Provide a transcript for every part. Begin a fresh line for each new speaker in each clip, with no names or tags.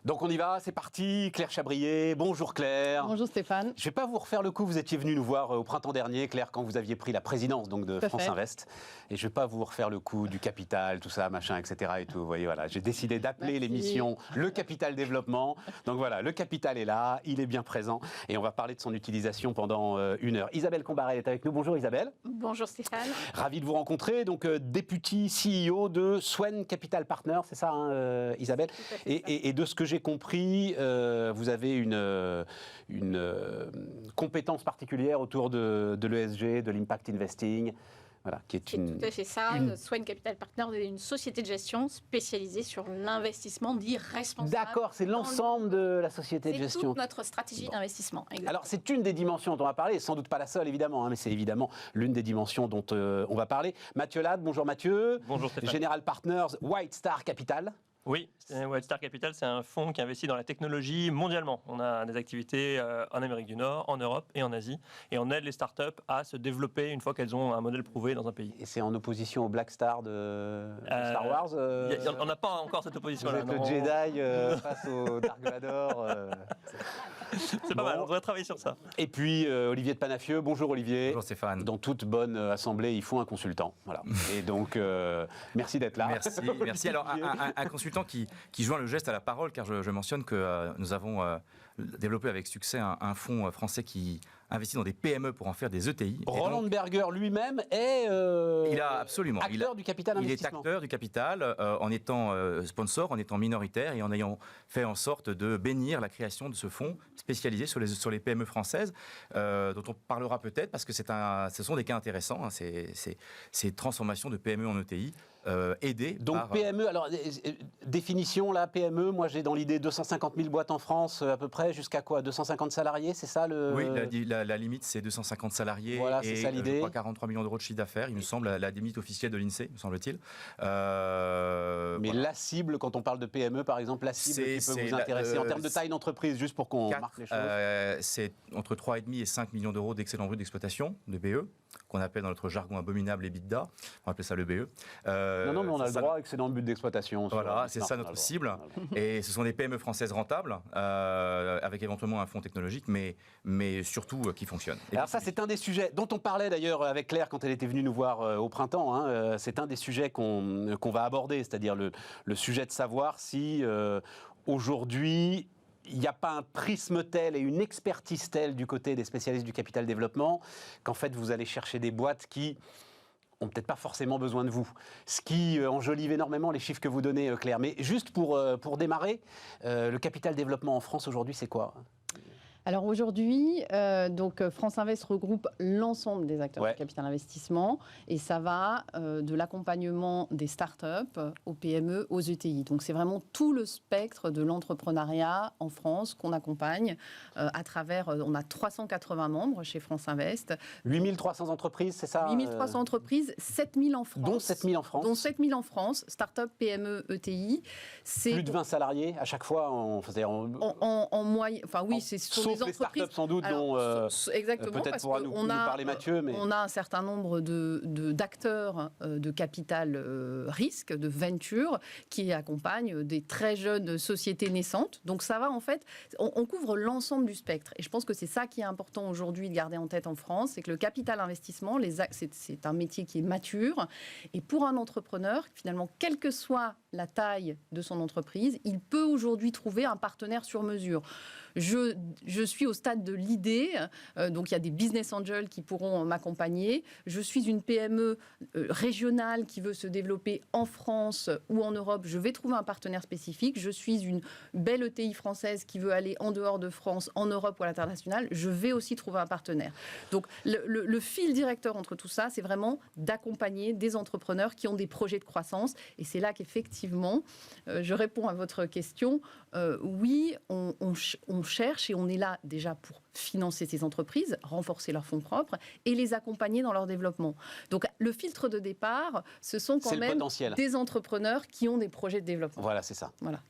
Donc on y va, c'est parti. Claire Chabrier, bonjour Claire.
Bonjour Stéphane.
Je ne vais pas vous refaire le coup, vous étiez venu nous voir au printemps dernier, Claire, quand vous aviez pris la présidence donc, de France Invest. Et je ne vais pas vous refaire le coup du capital, tout ça, machin, etc. Et tout. Vous voyez, voilà, j'ai décidé d'appeler l'émission Le Capital Développement. Donc voilà, le capital est là, il est bien présent. Et on va parler de son utilisation pendant 1 heure. Isabelle Combarel est avec nous. Bonjour Isabelle.
Bonjour Stéphane.
Ravi de vous rencontrer. Donc député CEO de Swen Capital Partners, c'est ça Isabelle. Et de ce que j'ai compris, vous avez une compétence particulière autour de l'ESG, de l'impact investing. Voilà, qui est une...
tout à fait ça. Swen Capital Partners est une société de gestion spécialisée sur l'investissement dit responsable.
D'accord, c'est l'ensemble de la société de gestion.
C'est toute notre stratégie d'investissement. Exactement.
Alors, c'est une des dimensions dont on va parler, sans doute pas la seule évidemment, mais c'est évidemment l'une des dimensions dont on va parler. Mathieu Lade, bonjour Mathieu.
Bonjour Stéphane.
General Partners, White Star Capital.
Oui, White Star Capital, c'est un fonds qui investit dans la technologie mondialement. On a des activités en Amérique du Nord, en Europe et en Asie. Et on aide les startups à se développer une fois qu'elles ont un modèle prouvé dans un pays.
Et c'est en opposition au Black Star de Star Wars
On n'a pas encore cette opposition-là.
Vous êtes le Jedi face au Dark Vador.
C'est pas mal, on devrait travailler sur ça.
Et puis Olivier de Panafieux, bonjour Olivier.
Bonjour Stéphane.
Dans toute bonne assemblée, il faut un consultant. Voilà. Et donc, merci d'être là.
Merci. Alors, un consultant qui joint le geste à la parole, car je mentionne que nous avons développé avec succès un fonds français qui investit dans des PME pour en faire des ETI.
Roland Berger lui-même est acteur du capital investissement.
Il est acteur du capital en étant sponsor, en étant minoritaire et en ayant fait en sorte de bénir la création de ce fonds spécialisé sur les PME françaises, dont on parlera peut-être parce que ce sont des cas intéressants, hein, ces transformations de PME en ETI.
Donc PME, alors définition là, PME, moi j'ai dans l'idée 250 000 boîtes en France à peu près, jusqu'à quoi 250 salariés, c'est ça le...
Oui, la limite c'est 250 salariés
c'est
et
ça l'idée.
Je crois 43 millions d'euros de chiffre d'affaires, il me semble, la limite officielle de l'INSEE, me semble-t-il.
Mais voilà. La cible, quand on parle de PME par exemple, la cible qui peut vous intéresser en termes de taille d'entreprise, juste pour qu'on marque les choses.
C'est entre 3,5 et 5 millions d'euros d'excédent brut d'exploitation, de BE, qu'on appelle dans notre jargon abominable EBITDA, on appelle ça le BE.
Non, mais on a le droit, excédent de but d'exploitation.
Voilà, c'est ça notre cible. Et ce sont des PME françaises rentables, avec éventuellement un fonds technologique, mais surtout qui fonctionnent.
Alors ça, c'est un des sujets dont on parlait d'ailleurs avec Claire quand elle était venue nous voir au printemps. Hein. C'est un des sujets qu'on va aborder, c'est-à-dire le sujet de savoir si aujourd'hui... il n'y a pas un prisme tel et une expertise telle du côté des spécialistes du capital développement qu'en fait vous allez chercher des boîtes qui n'ont peut-être pas forcément besoin de vous. Ce qui enjolive énormément les chiffres que vous donnez, Claire. Mais juste pour démarrer, le capital développement en France aujourd'hui, c'est quoi ?
Alors aujourd'hui, France Invest regroupe l'ensemble des acteurs du capital investissement et ça va de l'accompagnement des startups aux PME, aux ETI. Donc c'est vraiment tout le spectre de l'entrepreneuriat en France qu'on accompagne à travers, on a 380 membres chez France Invest.
8300 entreprises, c'est ça
8300 entreprises, 7000 en France.
Dont 7000 en France.
Dont 7000 en France, start-up, PME, ETI.
Plus de 20 salariés à chaque fois en
moyenne, enfin oui, c'est sur
les startups sans doute, dont
exactement,
peut-être pourra nous parler Mathieu. Mais...
On a un certain nombre d'acteurs de capital risque, de venture, qui accompagnent des très jeunes sociétés naissantes. Donc ça va en fait, on couvre l'ensemble du spectre. Et je pense que c'est ça qui est important aujourd'hui de garder en tête en France, c'est que le capital investissement, c'est un métier qui est mature. Et pour un entrepreneur, finalement, quelle que soit la taille de son entreprise, il peut aujourd'hui trouver un partenaire sur mesure. Je suis au stade de l'idée, donc il y a des business angels qui pourront m'accompagner. Je suis une PME régionale qui veut se développer en France ou en Europe. Je vais trouver un partenaire spécifique. Je suis une belle ETI française qui veut aller en dehors de France, en Europe ou à l'international. Je vais aussi trouver un partenaire. Donc le fil directeur entre tout ça, c'est vraiment d'accompagner des entrepreneurs qui ont des projets de croissance. Et c'est là qu'effectivement, je réponds à votre question. Oui, on cherche et on est là déjà pour financer ces entreprises, renforcer leurs fonds propres et les accompagner dans leur développement. Donc le filtre de départ, ce sont quand même des entrepreneurs qui ont des projets de développement.
Voilà, c'est ça.
Voilà.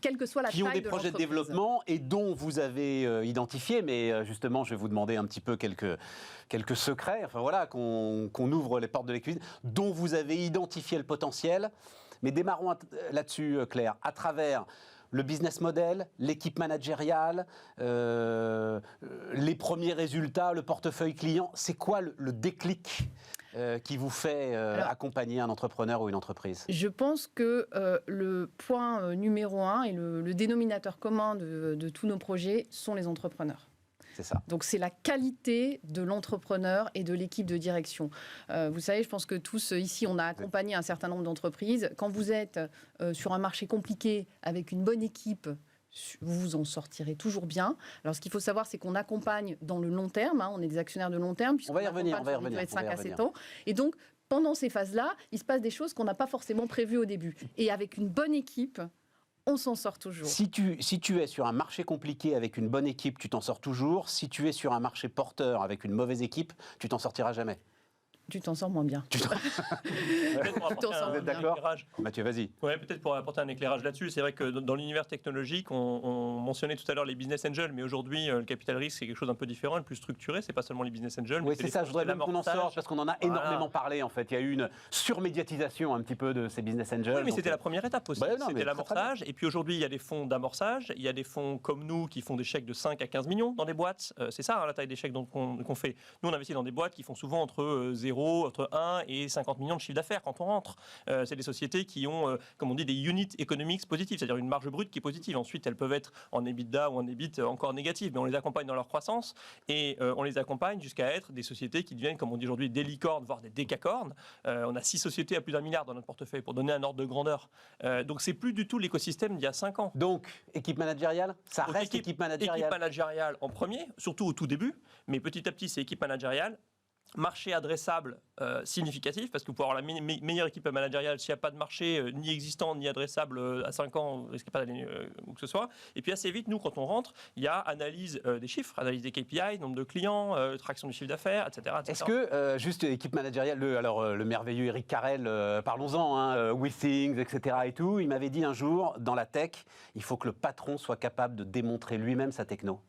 Quelle que soit la taille de l'entreprise. Qui ont des projets de
développement et dont vous avez identifié, mais justement, je vais vous demander un petit peu quelques secrets, enfin voilà, qu'on ouvre les portes de la cuisine, dont vous avez identifié le potentiel. Mais démarrons là-dessus, Claire, à travers le business model, l'équipe managériale, les premiers résultats, le portefeuille client? C'est quoi le déclic qui vous fait accompagner un entrepreneur ou une entreprise?
Je pense que le point numéro 1 et le dénominateur commun de tous nos projets sont les entrepreneurs.
C'est ça.
Donc c'est la qualité de l'entrepreneur et de l'équipe de direction. Vous savez, je pense que tous ici, on a accompagné un certain nombre d'entreprises. Quand vous êtes sur un marché compliqué avec une bonne équipe, vous vous en sortirez toujours bien. Alors ce qu'il faut savoir, c'est qu'on accompagne dans le long terme. On est des actionnaires de long terme.
On va y revenir.
De 5 à 7 ans. Et donc, pendant ces phases-là, il se passe des choses qu'on n'a pas forcément prévues au début. Et avec une bonne équipe, on s'en sort toujours.
Si tu es sur un marché compliqué avec une bonne équipe, tu t'en sors toujours. Si tu es sur un marché porteur avec une mauvaise équipe, tu t'en sortiras jamais.
Tu t'en sors moins bien.
Vous êtes d'accord ? Mathieu, vas-y.
Oui, peut-être pour apporter un éclairage là-dessus. C'est vrai que dans l'univers technologique, on mentionnait tout à l'heure les business angels, mais aujourd'hui, le capital risque, c'est quelque chose d'un peu différent, plus structuré. C'est pas seulement les business angels.
Oui, c'est ça. Je voudrais même qu'on en sorte parce qu'on en a énormément parlé. En fait, il y a eu une surmédiatisation un petit peu de ces business angels.
Oui, mais c'était la première étape aussi. C'était l'amorçage. Et puis aujourd'hui, il y a des fonds d'amorçage. Il y a des fonds comme nous qui font des chèques de 5 à 15 millions dans des boîtes. C'est ça, la taille des chèques qu'on fait. Nous, on investit dans des boîtes qui font souvent entre 0, entre 1 et 50 millions de chiffre d'affaires quand on rentre. C'est des sociétés qui ont, comme on dit, des unit economics positifs, c'est-à-dire une marge brute qui est positive. Ensuite, elles peuvent être en EBITDA ou en EBIT encore négatives, mais on les accompagne dans leur croissance et on les accompagne jusqu'à être des sociétés qui deviennent, comme on dit aujourd'hui, des licornes, voire des décacornes. On a 6 sociétés à plus d'1 milliard dans notre portefeuille pour donner un ordre de grandeur. Donc, c'est plus du tout l'écosystème d'il y a 5 ans.
Donc, équipe managériale, ça
Donc,
reste équipe managériale.
Équipe managériale en premier, surtout au tout début, mais petit à petit, c'est équipe managériale. Marché adressable significatif, parce que pour avoir la meilleure équipe managériale, s'il n'y a pas de marché ni existant ni adressable à 5 ans, on ne risque pas d'aller où que ce soit. Et puis assez vite, nous, quand on rentre, il y a analyse des chiffres, analyse des KPI, nombre de clients, traction du chiffre d'affaires, etc., etc.
Est-ce que, juste équipe managériale, le merveilleux Eric Carrel, parlons-en, WeThings, etc. et tout, il m'avait dit un jour, dans la tech, il faut que le patron soit capable de démontrer lui-même sa techno.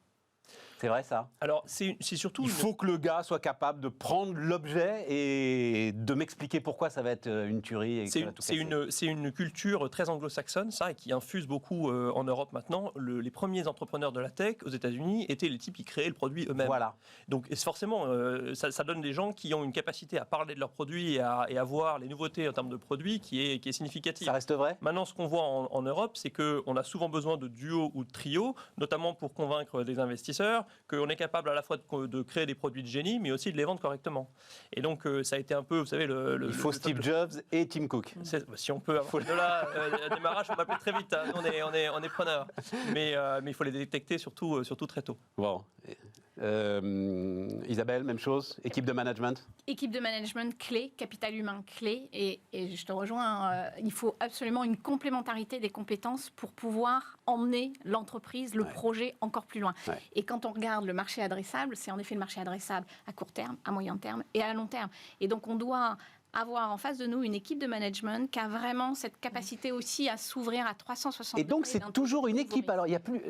C'est vrai ça?
Alors, c'est surtout...
Il faut que le gars soit capable de prendre l'objet et de m'expliquer pourquoi ça va être une tuerie.
C'est une culture très anglo-saxonne, ça, et qui infuse beaucoup en Europe maintenant. Les premiers entrepreneurs de la tech aux États-Unis étaient les types qui créaient le produit eux-mêmes.
Voilà.
Donc, forcément, ça donne des gens qui ont une capacité à parler de leurs produits et à voir les nouveautés en termes de produits qui est significative.
Ça reste vrai?
Maintenant, ce qu'on voit en Europe, c'est qu'on a souvent besoin de duos ou de trios, notamment pour convaincre des investisseurs, qu'on est capable à la fois de créer des produits de génie, mais aussi de les vendre correctement. Et donc, ça a été un peu, vous savez...
Il faut Steve Jobs et Tim Cook.
Si on peut avoir de là, démarrage, on va appeler très vite. Hein. On est preneurs. Mais il faut les détecter surtout très tôt.
Bon. Isabelle, même chose, équipe de management?
Équipe de management clé, capital humain clé, et je te rejoins, il faut absolument une complémentarité des compétences pour pouvoir emmener l'entreprise, le projet encore plus loin. Ouais. Et quand on regarde le marché adressable, c'est en effet le marché adressable à court terme, à moyen terme et à long terme. Et donc on doit avoir en face de nous une équipe de management qui a vraiment cette capacité aussi à s'ouvrir à 360 degrés.
Et donc c'est toujours une équipe, alors il n'y a plus...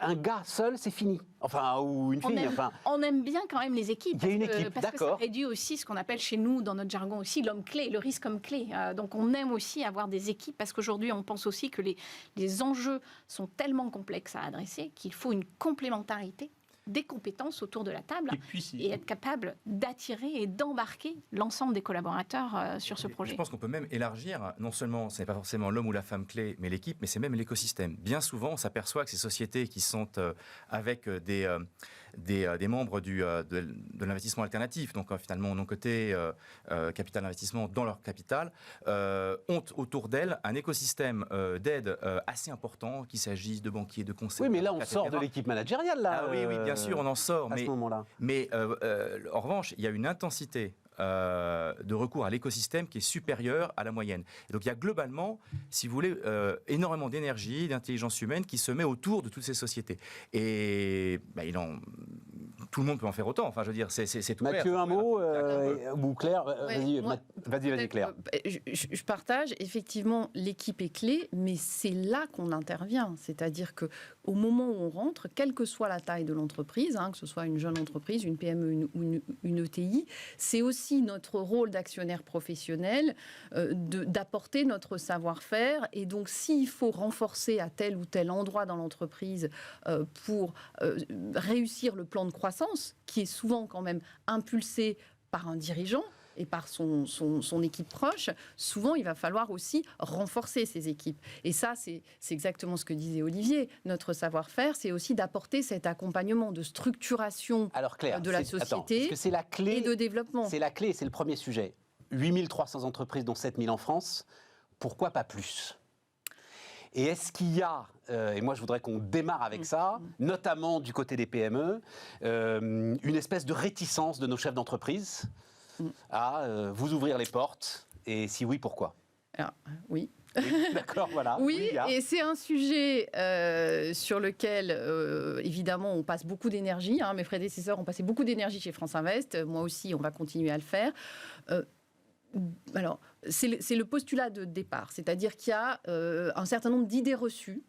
Un gars seul, c'est fini. Enfin, ou une fille.
On aime bien quand même les équipes.
Il y a une équipe,
parce que ça réduit aussi ce qu'on appelle chez nous, dans notre jargon aussi, l'homme clé, le risque comme clé. Donc on aime aussi avoir des équipes parce qu'aujourd'hui, on pense aussi que les enjeux sont tellement complexes à adresser qu'il faut une complémentarité des compétences autour de la table et être capable d'attirer et d'embarquer l'ensemble des collaborateurs sur ce projet.
Je pense qu'on peut même élargir, non seulement ce n'est pas forcément l'homme ou la femme clé, mais l'équipe, mais c'est même l'écosystème. Bien souvent, on s'aperçoit que ces sociétés qui sont avec des membres de l'investissement alternatif, donc finalement non coté, capital d'investissement dans leur capital, ont autour d'elles un écosystème d'aide assez important, qu'il s'agisse de banquiers, de conseillers.
Oui, mais là, on sort de l'équipe managériale. Là,
oui, bien sûr, on en sort.
À ce moment-là.
Mais en revanche, il y a une intensité de recours à l'écosystème qui est supérieure à la moyenne. Et donc il y a globalement, si vous voulez, énormément d'énergie, d'intelligence humaine qui se met autour de toutes ces sociétés. Et tout le monde peut en faire autant. Enfin, je veux dire, c'est tout
Mathieu,
clair.
un mot ou Claire, vas-y Claire.
Je partage, effectivement, l'équipe est clé, mais c'est là qu'on intervient. C'est-à-dire qu'au moment où on rentre, quelle que soit la taille de l'entreprise, que ce soit une jeune entreprise, une PME ou une ETI, c'est aussi notre rôle d'actionnaire professionnel d'apporter notre savoir-faire. Et donc, s'il faut renforcer à tel ou tel endroit dans l'entreprise pour réussir le plan de croissance, qui est souvent quand même impulsé par un dirigeant et par son équipe proche, souvent il va falloir aussi renforcer ces équipes. Et ça, c'est exactement ce que disait Olivier. Notre savoir-faire, c'est aussi d'apporter cet accompagnement de structuration
Claire,
de la société
c'est la clé,
et de développement.
C'est la clé, c'est le premier sujet. 8300 entreprises, dont 7000 en France. Pourquoi pas plus ? Et est-ce qu'il y a, et moi je voudrais qu'on démarre avec ça, notamment du côté des PME, une espèce de réticence de nos chefs d'entreprise à vous ouvrir les portes ? Et si oui, pourquoi ?
Alors, oui.
D'accord, voilà.
Oui, et c'est un sujet sur lequel, évidemment, on passe beaucoup d'énergie. Mes prédécesseurs ont passé beaucoup d'énergie chez France Invest. Moi aussi, on va continuer à le faire. Alors, c'est le postulat de départ, c'est-à-dire qu'il y a un certain nombre d'idées reçues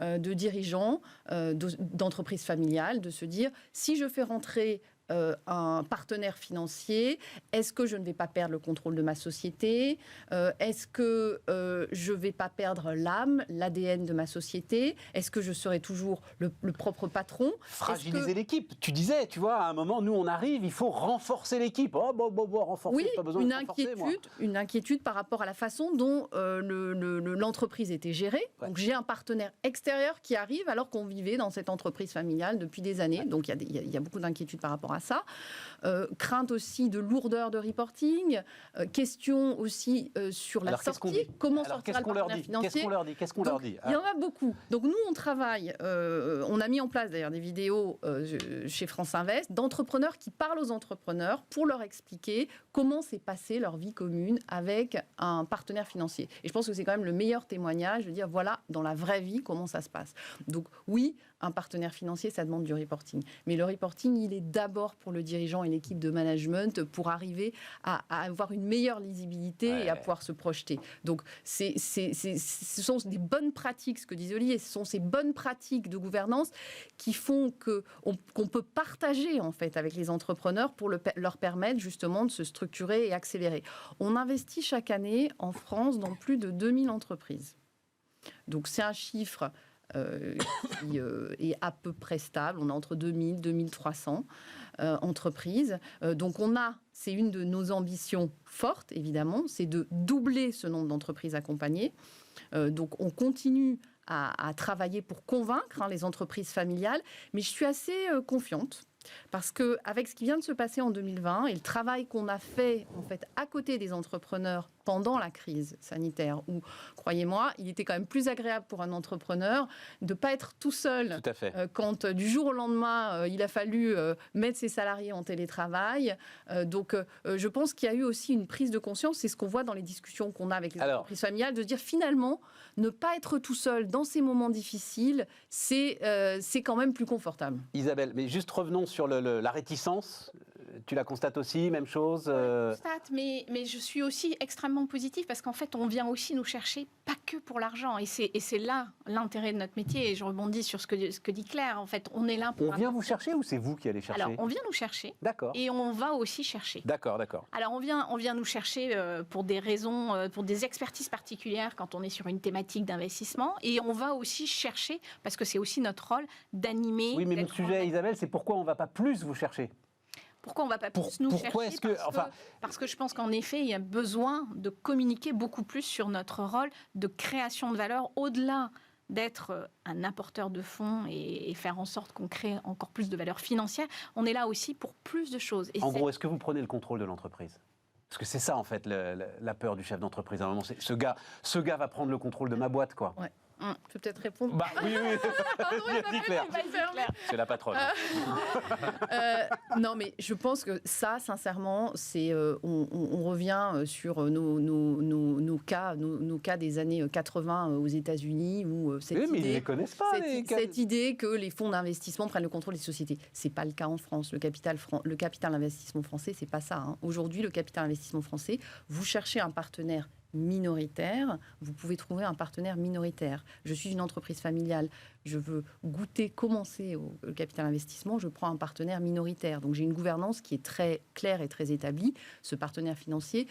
de dirigeants d'entreprises familiales, de se dire, si je fais rentrer un partenaire financier, est-ce que je ne vais pas perdre le contrôle de ma société ? Est-ce que je ne vais pas perdre l'âme, l'ADN de ma société ? Est-ce que je serai toujours le propre patron ?
Fragiliser l'équipe. Tu disais, tu vois, à un moment, nous on arrive, il faut renforcer l'équipe. Oh, renforcer,
oui,
pas besoin de renforcer,
une inquiétude par rapport à la façon dont l'entreprise était gérée. Ouais. Donc j'ai un partenaire extérieur qui arrive alors qu'on vivait dans cette entreprise familiale depuis des années. Ouais. Donc il y a beaucoup d'inquiétudes par rapport à ça. Crainte aussi de lourdeur de reporting, question aussi sur la sortie. Comment sortira le partenaire financier ?
Qu'est-ce qu'on leur dit ?
Il y en a beaucoup. Donc nous, on travaille, on a mis en place d'ailleurs des vidéos chez France Invest d'entrepreneurs qui parlent aux entrepreneurs pour leur expliquer comment s'est passée leur vie commune avec un partenaire financier. Et je pense que c'est quand même le meilleur témoignage de dire voilà, dans la vraie vie, comment ça se passe. Donc oui, un partenaire financier, ça demande du reporting. Mais le reporting, il est d'abord pour le dirigeant et l'équipe de management pour arriver à avoir une meilleure lisibilité et à pouvoir se projeter. Donc, ce sont des bonnes pratiques, ce que disait Olivier, ce sont ces bonnes pratiques de gouvernance qui font qu'on peut partager en fait avec les entrepreneurs pour leur permettre justement de se structurer et accélérer. On investit chaque année en France dans plus de 2000 entreprises. Donc, c'est un chiffre qui est à peu près stable. On a entre 2000 et 2300 entreprises. Donc c'est une de nos ambitions fortes, évidemment, c'est de doubler ce nombre d'entreprises accompagnées. Donc on continue à travailler pour convaincre les entreprises familiales, mais je suis assez confiante. Parce qu'avec ce qui vient de se passer en 2020 et le travail qu'on a fait en fait, à côté des entrepreneurs pendant la crise sanitaire, où, croyez-moi, il était quand même plus agréable pour un entrepreneur de ne pas être tout seul quand du jour au lendemain, il a fallu mettre ses salariés en télétravail. Donc, je pense qu'il y a eu aussi une prise de conscience, c'est ce qu'on voit dans les discussions qu'on a avec les entreprises familiales, de se dire finalement, ne pas être tout seul dans ces moments difficiles, c'est quand même plus confortable.
Isabelle, mais juste revenons sur la réticence. Tu la constates aussi, même chose
Je la constate, mais je suis aussi extrêmement positive parce qu'en fait, on vient aussi nous chercher pas que pour l'argent. Et c'est là l'intérêt de notre métier. Et je rebondis sur ce que dit Claire. En fait, on est là pour...
On vient vous chercher ou c'est vous qui allez chercher ?
Alors, on vient nous chercher.
D'accord.
Et on va aussi chercher.
D'accord.
Alors, on vient nous chercher pour des raisons, pour des expertises particulières quand on est sur une thématique d'investissement. Et on va aussi chercher, parce que c'est aussi notre rôle, d'animer...
Oui, mais mon sujet, Isabelle, c'est pourquoi on ne va pas plus vous chercher ?
Pourquoi on ne va pas plus nous chercher ? Parce que je pense qu'en effet, il y a besoin de communiquer beaucoup plus sur notre rôle de création de valeur, au-delà d'être un apporteur de fonds et faire en sorte qu'on crée encore plus de valeur financière. On est là aussi pour plus de choses. Et en gros,
est-ce que vous prenez le contrôle de l'entreprise ? Parce que c'est ça, en fait, la peur du chef d'entreprise. À un moment, ce gars va prendre le contrôle de ma boîte, quoi.
Ouais. Je peux peut-être répondre.
Bah oui. Dis Claire. C'est la patronne.
Non, mais je pense que ça, sincèrement, c'est on revient sur nos cas des années 80 aux États-Unis où cette
mais ils ne les connaissent pas.
Cette idée que les fonds d'investissement prennent le contrôle des sociétés, c'est pas le cas en France. Le capital investissement français, c'est pas ça. Hein. Aujourd'hui, le capital investissement français, vous cherchez un partenaire minoritaire, vous pouvez trouver un partenaire minoritaire. Je suis une entreprise familiale, je veux commencer au capital investissement, je prends un partenaire minoritaire. Donc j'ai une gouvernance qui est très claire et très établie. Ce partenaire financier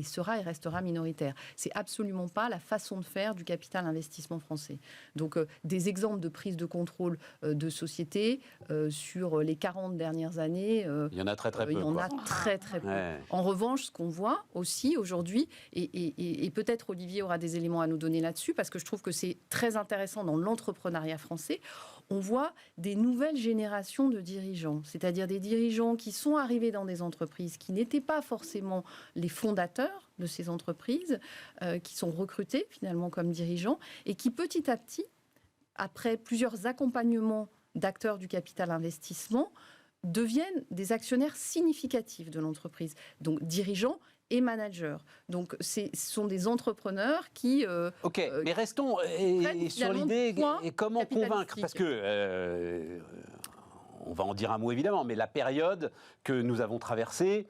sera et restera minoritaire. C'est absolument pas la façon de faire du capital investissement français. Donc des exemples de prise de contrôle de sociétés sur les 40 dernières années,
il y en a très peu.
Il y en a très peu. Ouais. En revanche, ce qu'on voit aussi aujourd'hui, et peut-être Olivier aura des éléments à nous donner là-dessus, parce que je trouve que c'est très intéressant dans l'entrepreneuriat français, on voit des nouvelles générations de dirigeants, c'est-à-dire des dirigeants qui sont arrivés dans des entreprises qui n'étaient pas forcément les fondateurs de ces entreprises, qui sont recrutés finalement comme dirigeants, et qui petit à petit, après plusieurs accompagnements d'acteurs du capital investissement, deviennent des actionnaires significatifs de l'entreprise, donc dirigeants et managers. Donc, ce sont des entrepreneurs qui...
mais restons sur l'idée et comment convaincre, parce que on va en dire un mot évidemment, mais la période que nous avons traversée,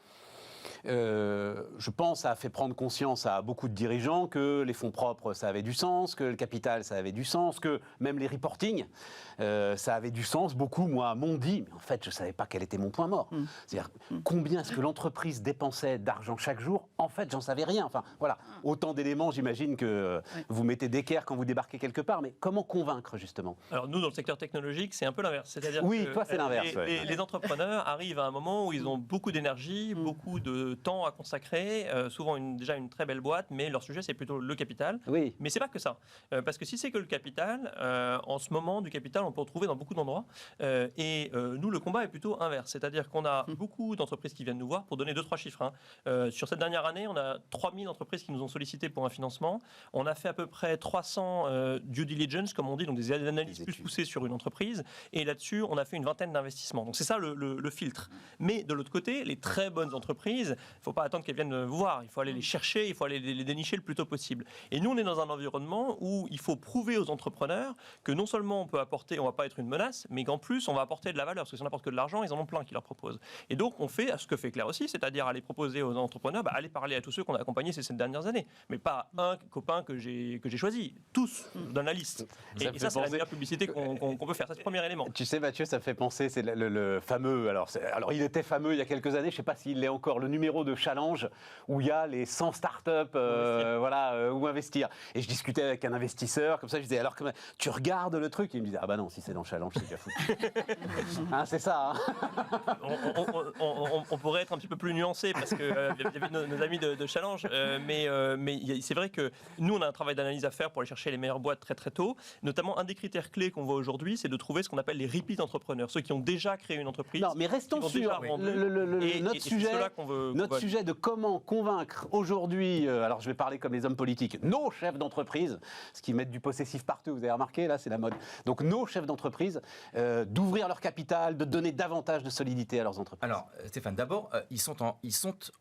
je pense, ça a fait prendre conscience à beaucoup de dirigeants que les fonds propres, ça avait du sens, que le capital, ça avait du sens, que même les reporting, ça avait du sens. Beaucoup, moi, m'ont dit, mais en fait, je ne savais pas quel était mon point mort. C'est-à-dire, combien est-ce que l'entreprise dépensait d'argent chaque jour? En fait, j'en savais rien. Enfin, voilà, autant d'éléments, j'imagine, que vous mettez d'équerre quand vous débarquez quelque part. Mais comment convaincre, justement?
Alors, nous, dans le secteur technologique, c'est un peu l'inverse. C'est-à-dire
que toi, c'est l'inverse.
Les entrepreneurs arrivent à un moment où ils ont beaucoup d'énergie, beaucoup de temps à consacrer, souvent déjà une très belle boîte, mais leur sujet, c'est plutôt le capital.
Oui.
Mais c'est pas que ça. Parce que si c'est que le capital, en ce moment, du capital, on peut en trouver dans beaucoup d'endroits. Nous, le combat est plutôt inverse. C'est-à-dire qu'on a beaucoup d'entreprises qui viennent nous voir, pour donner 2-3 chiffres. Hein. Sur cette dernière année, on a 3000 entreprises qui nous ont sollicité pour un financement. On a fait à peu près 300 due diligence, comme on dit, donc des analyses plus poussées sur une entreprise. Et là-dessus, on a fait une vingtaine d'investissements. Donc c'est ça le filtre. Mais de l'autre côté, les très bonnes entreprises, il ne faut pas attendre qu'elles viennent vous voir. Il faut aller les chercher, il faut aller les dénicher le plus tôt possible. Et nous, on est dans un environnement où il faut prouver aux entrepreneurs que non seulement on peut apporter, on ne va pas être une menace, mais qu'en plus, on va apporter de la valeur. Parce que si on n'apporte que de l'argent, ils en ont plein qui leur proposent. Et donc, on fait ce que fait Claire aussi, c'est-à-dire aller proposer aux entrepreneurs, aller parler à tous ceux qu'on a accompagnés ces 7 dernières années. Mais pas un copain que j'ai choisi. Tous, dans la liste. Et ça, c'est la meilleure publicité qu'on peut faire. Ça, c'est le premier élément.
Tu sais, Mathieu, ça fait penser, c'est le fameux... Alors, il était fameux il y a quelques années, je ne sais pas s'il l'est encore, le numéro de Challenge, où il y a les 100 startups où investir. Et je discutais avec un investisseur, comme ça, je disais, alors, tu regardes le truc? Et il me disait, ah bah non, si c'est dans Challenge, c'est déjà foutu. C'est ça. Hein.
On pourrait être un petit peu plus nuancé, parce que vis-à-vis de nos amis de Challenge, mais c'est vrai que nous, on a un travail d'analyse à faire pour aller chercher les meilleures boîtes très très tôt. Notamment, un des critères clés qu'on voit aujourd'hui, c'est de trouver ce qu'on appelle les repeat entrepreneurs, ceux qui ont déjà créé une entreprise.
Non, mais restons sur notre sujet de comment convaincre aujourd'hui, alors je vais parler comme les hommes politiques, nos chefs d'entreprise, ce qui mettent du possessif partout, vous avez remarqué, là c'est la mode. Donc nos chefs d'entreprise, d'ouvrir leur capital, de donner davantage de solidité à leurs entreprises.
Alors Stéphane, d'abord, ils sont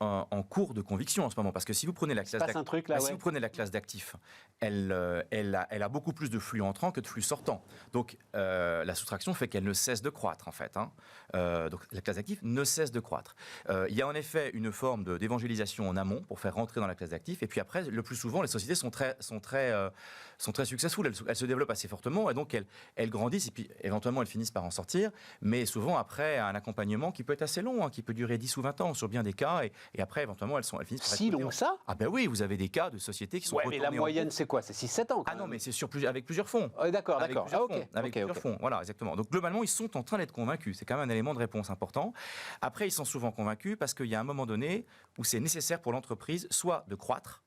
en cours de conviction en ce moment, parce que si vous prenez la classe d'actifs, elle a beaucoup plus de flux entrants que de flux sortants. Donc la soustraction fait qu'elle ne cesse de croître en fait. Hein. Donc la classe d'actifs ne cesse de croître. Il y a en effet une forme d'évangélisation en amont pour faire rentrer dans la classe d'actifs, et puis après, le plus souvent, les sociétés sont très successful, elles se développent assez fortement, et donc elles grandissent, et puis éventuellement elles finissent par en sortir, mais souvent après un accompagnement qui peut être assez long, qui peut durer 10 ou 20 ans sur bien des cas, et après éventuellement elles finissent par être...
Si long que ça?
Ah ben oui, vous avez des cas de sociétés qui sont retournées.
Mais la moyenne c'est quoi? C'est 6-7 ans?
Ah non, mais c'est avec plusieurs fonds.
D'accord.
Avec plusieurs fonds, voilà, exactement. Donc globalement, ils sont en train d'être convaincus, c'est quand même un élément de réponse important. Après, ils sont souvent convaincus parce qu'il y a un moment donné où c'est nécessaire pour l'entreprise soit de croître,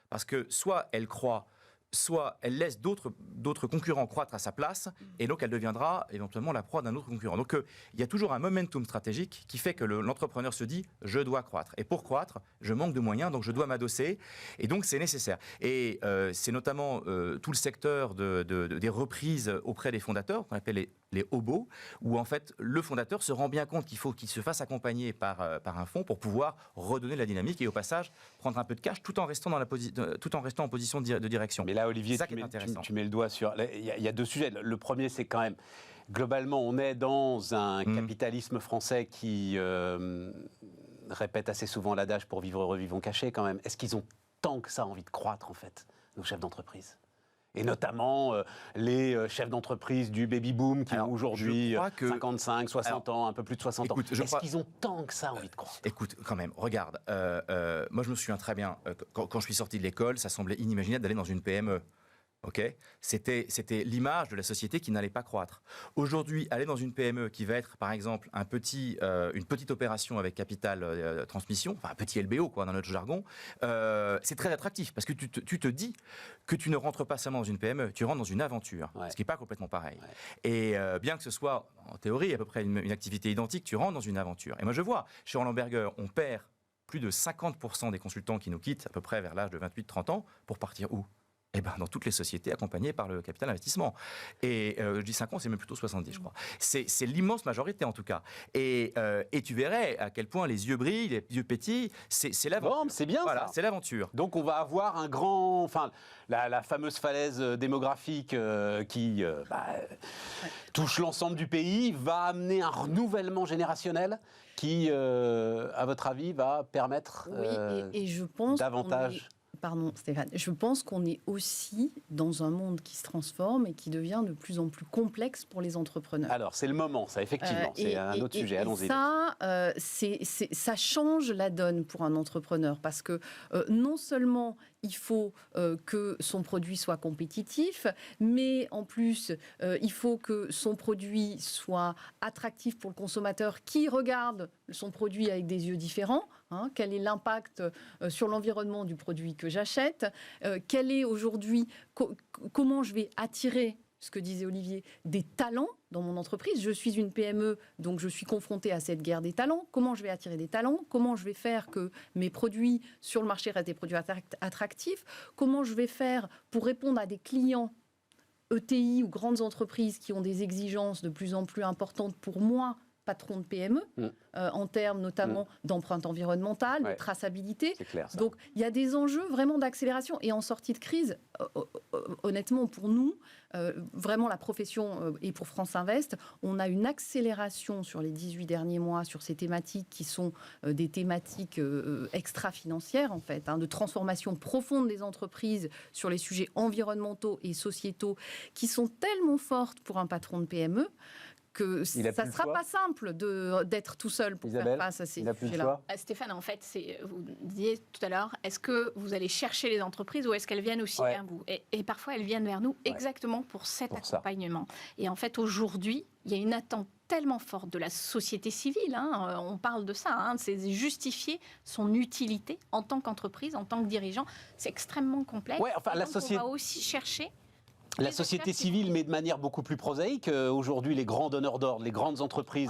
parce que soit elle croît soit elle laisse d'autres concurrents croître à sa place, et donc elle deviendra éventuellement la proie d'un autre concurrent. Donc il y a toujours un momentum stratégique qui fait que l'entrepreneur se dit « je dois croître ». Et pour croître, je manque de moyens, donc je dois m'adosser, et donc c'est nécessaire. Et c'est notamment tout le secteur des reprises auprès des fondateurs, qu'on appelle les hobos, où en fait le fondateur se rend bien compte qu'il faut qu'il se fasse accompagner par un fonds pour pouvoir redonner de la dynamique et au passage prendre un peu de cash tout en restant en position de direction.
Mais là, Olivier, tu mets le doigt sur... Il y a deux sujets. Le premier, c'est quand même... Globalement, on est dans un capitalisme français qui répète assez souvent l'adage « pour vivre heureux, vivons cachés » quand même. Est-ce qu'ils ont tant que ça envie de croître, en fait, nos chefs d'entreprise ? Et notamment les chefs d'entreprise du baby-boom qui ont aujourd'hui 55, 60 ans, un peu plus de 60 ans. Est-ce qu'ils ont tant que ça envie de croître ?
Écoute, quand même, regarde. Moi, je me souviens très bien, quand je suis sorti de l'école, ça semblait inimaginable d'aller dans une PME. Okay, c'était l'image de la société qui n'allait pas croître. Aujourd'hui, aller dans une PME qui va être, par exemple, une petite opération avec capital transmission, enfin un petit LBO quoi, dans notre jargon, c'est très attractif parce que tu te dis que tu ne rentres pas seulement dans une PME, tu rentres dans une aventure, ce qui n'est pas complètement pareil. Ouais. Et bien que ce soit, en théorie, à peu près une activité identique, tu rentres dans une aventure. Et moi, je vois, chez Roland Berger, on perd plus de 50% des consultants qui nous quittent, à peu près vers l'âge de 28-30 ans, pour partir où ? Eh ben, dans toutes les sociétés accompagnées par le capital investissement. Et je dis 5 ans, c'est même plutôt 70, je crois. C'est l'immense majorité, en tout cas. Et tu verrais à quel point les yeux brillent, les yeux pétillent. C'est l'aventure.
Bon, c'est bien,
voilà,
ça.
C'est l'aventure.
Donc, on va avoir un grand... Enfin, la fameuse falaise démographique qui touche l'ensemble du pays va amener un renouvellement générationnel qui, à votre avis, va permettre
et je pense
davantage...
Pardon Stéphane, je pense qu'on est aussi dans un monde qui se transforme et qui devient de plus en plus complexe pour les entrepreneurs.
Alors, c'est le moment, ça, effectivement. C'est un autre sujet, allons-y.
Ça change la donne pour un entrepreneur parce que non seulement il faut que son produit soit compétitif, mais en plus, il faut que son produit soit attractif pour le consommateur qui regarde son produit avec des yeux différents. Quel est l'impact sur l'environnement du produit que j'achète ? Quel est aujourd'hui, comment je vais attirer, ce que disait Olivier, des talents dans mon entreprise. Je suis une PME, donc je suis confrontée à cette guerre des talents. Comment je vais attirer des talents ? Comment je vais faire que mes produits sur le marché restent des produits attractifs ? Comment je vais faire pour répondre à des clients ETI ou grandes entreprises qui ont des exigences de plus en plus importantes pour moi, patron de PME, en termes notamment d'empreinte environnementale, de traçabilité.
C'est clair, ça.
Donc il y a des enjeux vraiment d'accélération. Et en sortie de crise, honnêtement pour nous, vraiment la profession et pour France Invest, on a une accélération sur les 18 derniers mois sur ces thématiques qui sont des thématiques extra-financières en fait, de transformation profonde des entreprises sur les sujets environnementaux et sociétaux qui sont tellement fortes pour un patron de PME que ça ne sera pas simple d'être tout seul pour faire face à ces sujets-là.
Stéphane, en fait, vous disiez tout à l'heure, est-ce que vous allez chercher les entreprises ou est-ce qu'elles viennent aussi vers vous ? Et parfois, elles viennent vers nous exactement pour cet accompagnement. Et en fait, aujourd'hui, il y a une attente tellement forte de la société civile, on parle de ça, c'est justifier son utilité en tant qu'entreprise, en tant que dirigeant. C'est extrêmement complexe. On va aussi chercher...
La société civile, mais de manière beaucoup plus prosaïque. Aujourd'hui, les grands donneurs d'ordre, les grandes entreprises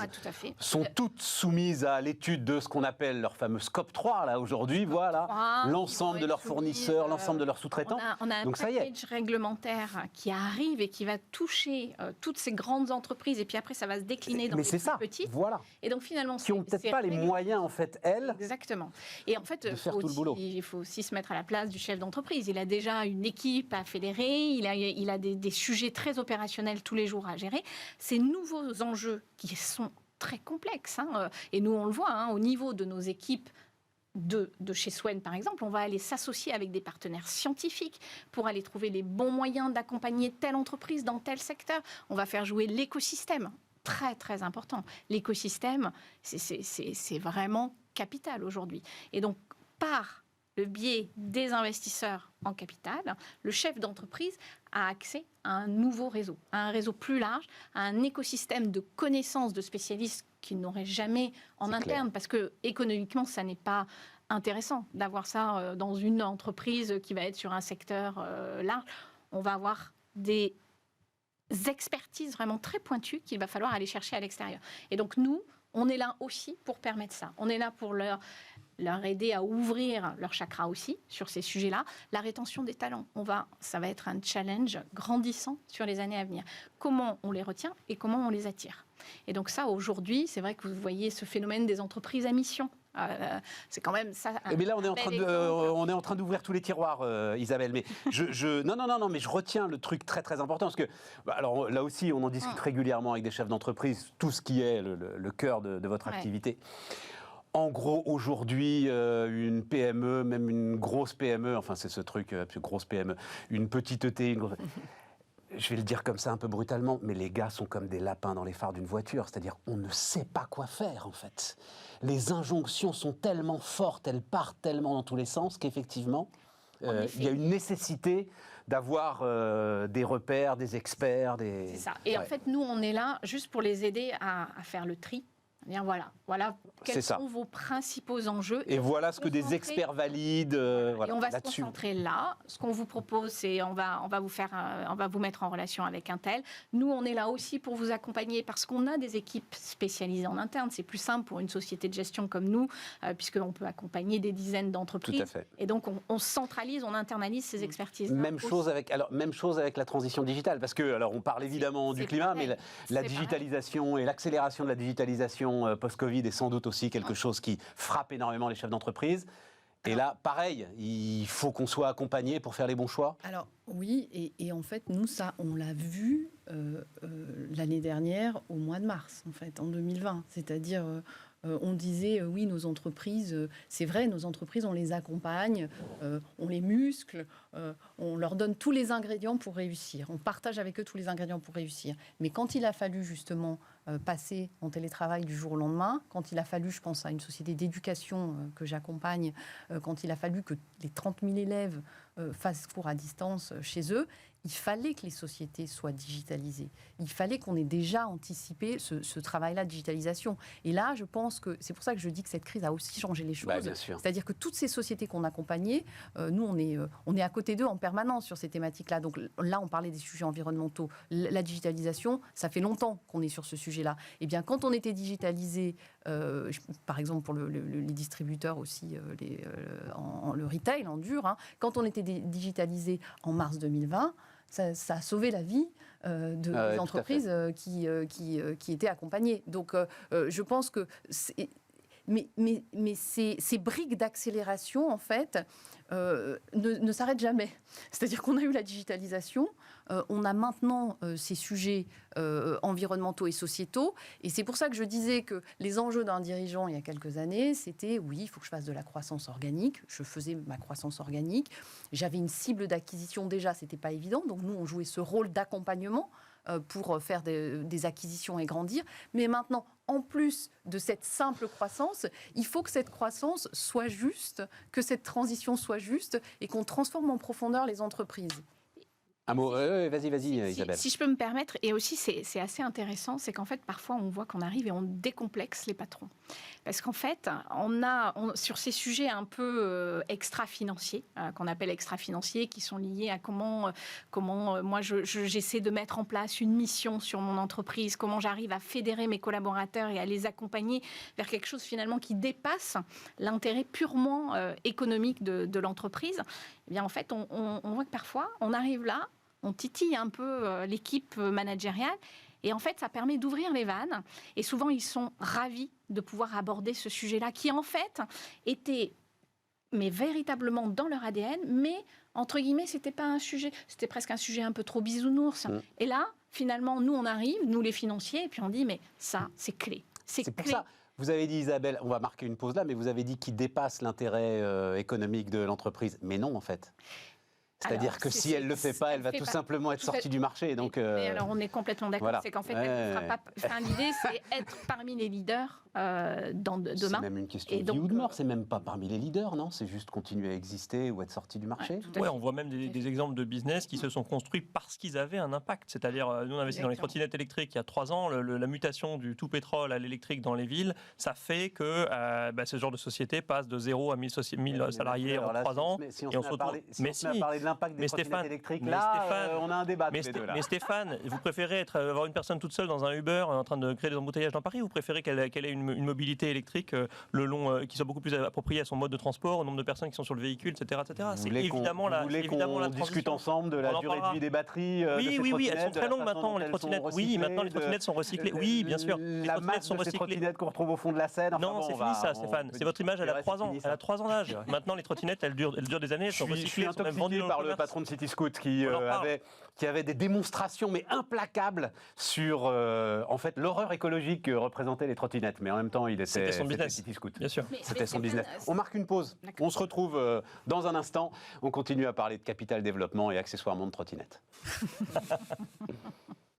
sont toutes soumises à l'étude de ce qu'on appelle leur fameux scope 3, là, aujourd'hui. Voilà, l'ensemble de leurs fournisseurs, l'ensemble de leurs sous-traitants.
On a un package réglementaire qui arrive et qui va toucher toutes ces grandes entreprises. Et puis après, ça va se décliner dans les plus petites.
Voilà.
Et donc, finalement,
qui n'ont peut-être pas les moyens, en fait, elles,
exactement. Et en fait, il faut aussi se mettre à la place du chef d'entreprise. Il a déjà une équipe à fédérer, il a des sujets très opérationnels tous les jours à gérer. Ces nouveaux enjeux qui sont très complexes, et nous on le voit, au niveau de nos équipes de chez Swen par exemple, on va aller s'associer avec des partenaires scientifiques pour aller trouver les bons moyens d'accompagner telle entreprise dans tel secteur. On va faire jouer l'écosystème, très très important. L'écosystème, c'est vraiment capital aujourd'hui. Et donc, par le biais des investisseurs en capital, le chef d'entreprise a accès à un nouveau réseau, à un réseau plus large, à un écosystème de connaissances de spécialistes qu'il n'aurait jamais en interne, parce que économiquement, ça n'est pas intéressant d'avoir ça dans une entreprise qui va être sur un secteur large. on va avoir des expertises vraiment très pointues qu'il va falloir aller chercher à l'extérieur. Et donc nous, on est là aussi pour permettre ça. On est là pour leur aider à ouvrir leur chakra aussi sur ces sujets-là. La rétention des talents, ça va être un challenge grandissant sur les années à venir. Comment on les retient et comment on les attire. Et donc ça, aujourd'hui, c'est vrai que vous voyez ce phénomène des entreprises à mission. C'est quand même ça.
Mais là, on est en train d'ouvrir tous les tiroirs, Isabelle. Mais non, mais je retiens le truc très très important parce que, alors là aussi, on en discute régulièrement avec des chefs d'entreprise, tout ce qui est le cœur de votre activité. En gros, aujourd'hui, une PME, même une grosse PME, enfin c'est ce truc, grosse PME, une petite ET, je vais le dire comme ça un peu brutalement, mais les gars sont comme des lapins dans les phares d'une voiture, c'est-à-dire on ne sait pas quoi faire en fait. Les injonctions sont tellement fortes, elles partent tellement dans tous les sens qu'effectivement, il y a une nécessité d'avoir des repères, des experts, des...
C'est ça. Et en fait, nous, on est là juste pour les aider à faire le tri. Bien, voilà quels sont vos principaux enjeux.
Et voilà ce que des experts valident.
Et on va se concentrer là. Ce qu'on vous propose, c'est on va vous mettre en relation avec un tel. Nous, on est là aussi pour vous accompagner parce qu'on a des équipes spécialisées en interne. C'est plus simple pour une société de gestion comme nous, puisqu'on peut accompagner des dizaines d'entreprises.
Tout à fait.
Et donc, on centralise, on internalise ces expertises.
Même chose avec la transition digitale, parce que on parle évidemment du climat, mais la digitalisation et l'accélération de la digitalisation post-Covid est sans doute aussi quelque chose qui frappe énormément les chefs d'entreprise. Et là, pareil, il faut qu'on soit accompagné pour faire les bons choix.
Alors oui, et en fait, nous, ça, on l'a vu l'année dernière, au mois de mars, en fait, en 2020. C'est-à-dire, on disait, oui, nos entreprises, c'est vrai, nos entreprises, on les accompagne, on les muscle, on leur donne tous les ingrédients pour réussir. On partage avec eux tous les ingrédients pour réussir. Mais quand il a fallu, justement, passer en télétravail du jour au lendemain, quand il a fallu, je pense à une société d'éducation que j'accompagne, quand il a fallu que les 30 000 élèves fassent cours à distance chez eux, il fallait que les sociétés soient digitalisées. Il fallait qu'on ait déjà anticipé ce travail-là de digitalisation. Et là, je pense que c'est pour ça que je dis que cette crise a aussi changé les choses. C'est-à-dire que toutes ces sociétés qu'on accompagnait, nous, on est à côté d'eux en permanence sur ces thématiques-là. Donc là, on parlait des sujets environnementaux. La digitalisation, ça fait longtemps qu'on est sur ce sujet-là. Eh bien, quand on était digitalisé, par exemple pour les distributeurs aussi, le retail en dur, quand on était digitalisé en mars 2020, ça a sauvé la vie des entreprises qui étaient accompagnées. Donc, je pense que... Mais ces briques d'accélération, en fait, ne s'arrêtent jamais. C'est-à-dire qu'on a eu la digitalisation, on a maintenant ces sujets environnementaux et sociétaux, et c'est pour ça que je disais que les enjeux d'un dirigeant il y a quelques années, c'était, oui, il faut que je fasse de la croissance organique. Je faisais ma croissance organique. J'avais une cible d'acquisition déjà, c'était pas évident, donc nous, on jouait ce rôle d'accompagnement pour faire des acquisitions et grandir. Mais maintenant, en plus de cette simple croissance, il faut que cette croissance soit juste, que cette transition soit juste et qu'on transforme en profondeur les entreprises.
Un mot, vas-y, Isabelle.
Si je peux me permettre, et aussi c'est assez intéressant, c'est qu'en fait, parfois, on voit qu'on arrive et on décomplexe les patrons. Parce qu'en fait, sur ces sujets un peu extra-financiers, qu'on appelle extra-financiers, qui sont liés à comment moi, j'essaie de mettre en place une mission sur mon entreprise, comment j'arrive à fédérer mes collaborateurs et à les accompagner vers quelque chose, finalement, qui dépasse l'intérêt purement économique de l'entreprise. Eh bien, en fait, on voit que parfois, on arrive là, on titille un peu l'équipe managériale. Et en fait, ça permet d'ouvrir les vannes. Et souvent, ils sont ravis de pouvoir aborder ce sujet-là, qui en fait était véritablement dans leur ADN, mais entre guillemets, c'était pas un sujet, c'était presque un sujet un peu trop bisounours. Et là, finalement, nous, on arrive, nous les financiers, et puis on dit, mais ça, c'est clé. C'est
pour ça. Vous avez dit, Isabelle, on va marquer une pause là, mais vous avez dit qu'il dépasse l'intérêt économique de l'entreprise. Mais non, en fait. C'est-à-dire que si elle ne le fait pas, elle va tout simplement être sortie du marché. Donc,
mais alors, on est complètement d'accord. Voilà. C'est qu'en fait, elle ne fera pas... Enfin, l'idée, c'est être parmi les leaders demain.
C'est même une question de vie ou de mort. C'est même pas parmi les leaders, non? C'est juste continuer à exister ou être sorti du marché.
Oui, on voit même des exemples de business qui se sont construits parce qu'ils avaient un impact. C'est-à-dire, nous, on investit dans les trottinettes électriques il y a 3 ans. La mutation du tout pétrole à l'électrique dans les villes, ça fait que ce genre de société passe de 0 à 1000 salariés en 3 ans.
Si on se met à parler de l'impact des trottinettes électriques. Là, on a un débat.
Mais Stéphane, vous préférez avoir une personne toute seule dans un Uber en train de créer des embouteillages dans Paris, ou vous préférez qu'elle ait une mobilité électrique le long, qui soit beaucoup plus appropriée à son mode de transport, au nombre de personnes qui sont sur le véhicule, etc.
C'est évidemment la transition. Discute ensemble de la durée de vie des batteries.
Oui, elles sont très longues maintenant, les trottinettes. Oui, maintenant les trottinettes sont recyclées. Oui, bien sûr.
La masse de ces trottinettes qu'on retrouve au fond de la Seine.
Non, c'est fini ça, Stéphane. C'est votre image, elle a 3 ans. Elle a 3 ans d'âge. Maintenant, les trottinettes, elles durent des années, elles sont recyclées.
Je suis intoxiqué par le patron de CityScoot qui avait des démonstrations mais implacables sur en fait l'horreur écologique que représentaient les trottinettes. Mais en même temps, c'était son business. CityScoot.
Bien sûr.
C'était son business. On marque une pause. On se retrouve dans un instant. On continue à parler de capital développement et accessoirement de trottinettes.